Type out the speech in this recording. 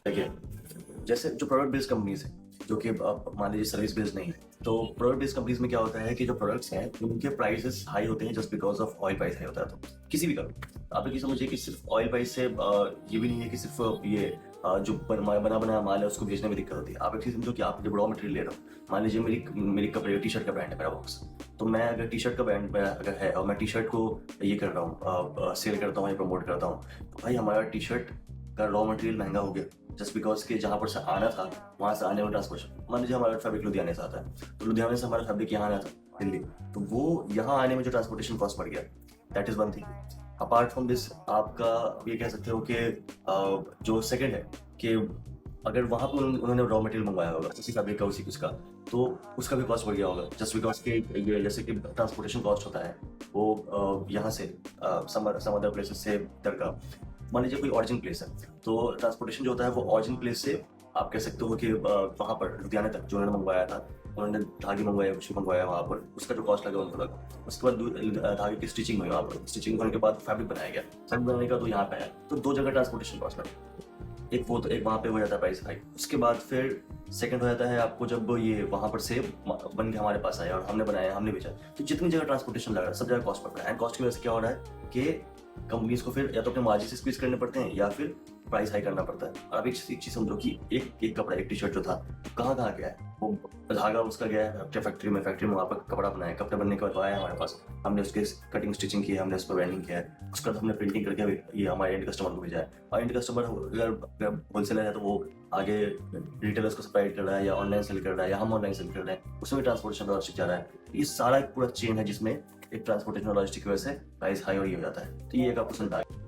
देखिए, जैसे जो प्रोडक्ट बेस्ड कंपनीज़ हैं, जो कि मान लीजिए सर्विस बेस्ड नहीं है, तो प्रोडक्ट बेस्ड कंपनीज़ में क्या होता है कि जो प्रोडक्ट्स हैं, उनके प्राइसेज़ हाई होते हैं just because of oil price high होता है तो, किसी भी का भी। आप ये समझिए कि सिर्फ़ ऑयल प्राइस से ये भी नहीं है कि सिर्फ़ ये जो बना-बनाया माल है उसको भेजने में दिक्कत होती है। आप एक चीज़ समझो कि आप जब रॉ मटेरियल ले रहे हो, मान लीजिए मेरी कपड़े टी-शर्ट का ब्रांड है मेरा बॉक्स, तो मैं अगर टी-शर्ट का ब्रांड मेरा अगर है और मैं टी-शर्ट को ये कर रहा हूँ सेल करता हूँ या प्रमोट करता हूँ, तो भाई हमारा टी-शर्ट का रॉ मटेरियल महँगा हो गया, जस्ट बिकॉज़ कि जहाँ पर से आना था, वहाँ से आने में ट्रांसपोर्टेशन मान लीजिए हमारा फैब्रिक लुधियाने से आता है, तो लुधियाने से हमारा फैब्रिक यहाँ आना था दिल्ली, तो वो यहाँ आने में जो ट्रांसपोर्टेशन कॉस्ट बढ़ गया, that is one thing. Apart from this आपका आप ये कह सकते हो कि जो सेकंड है कि अगर वहाँ पे उन्होंने रॉ मटेरियल मंगवाया होगा, उसी फैब्रिक का, उसी कुछ का, तो उसका भी कॉस्ट बढ़ गया होगा, जस्ट बिकॉज़ कि ये जैसे कि ट्रांसपोर्टेशन कॉस्ट होता है, वो यहाँ से सम अदर प्लेसेस से इधर का मान लीजिए कोई ऑरिजिन प्लेस है, तो ट्रांसपोर्टेशन जो होता है वो ऑरिजिन प्लेस से आप कह सकते हो कि वहाँ पर लुधियाने तक जो उन्होंने मंगवाया था, उन्होंने धागे मंगवाए, कुछ भी मंगवाया वहाँ पर, उसका जो कॉस्ट लगा उनको लगा। उसके बाद धागे की स्टिचिंग हुई वहाँ पर, स्टिचिंग होने के बाद फैब्रिक बनाया गया, फैब्रिक बनाने का तो यहाँ पे है, तो 2 जगह ट्रांसपोर्टेशन कॉस्ट लगा। एक वो तो एक वहाँ पे हो जाता है प्राइस हाई। उसके बाद फिर सेकंड हो जाता है आपको जब ये वहाँ पर से बन के हमारे पास आया और हमने बनाया, हमने बेचा, तो जितनी जगह ट्रांसपोर्टेशन लग रहा है सब जगह कॉस्ट बढ़ रहा है। एंड कॉस्ट की वजह से क्या हो रहा है कि कंपनीज को फिर या तो अपने मार्जिन से स्क्वीज करने पड़ते हैं या फिर प्राइस हाई करना पड़ता है। और अब एक चीज समझो कि एक कपड़ा, एक टी-शर्ट जो था कहाँ गया है, वो धागा उसका गया है अपने फैक्ट्री में वहाँ पर कपड़ा बनाया, कपड़े बनने के बाद आया हमारे पास, हमने उसके कटिंग स्टिचिंग की है, हमने उस पर वेंडिंग किया है, उसके बाद हमने प्रिंटिंग करके ये हमारे एंड कस्टमर को भेजा है। और एंड कस्टमर अगर होलसेलर है तो वो आगे रिटेलर्स को सप्लाई कर रहा है या ऑनलाइन सेल कर रहा है या हम ऑनलाइन सेल कर रहे हैं, उसमें भी ट्रांसपोर्टेशन लॉजिस्टिक जा रहा है। ये सारा एक पूरा चेन है जिसमें एक ट्रांसपोर्टेशन लॉजिस्टिक की वजह से प्राइस हाई और ये हो जाता है। तो ये एक आपको समझ आ गया।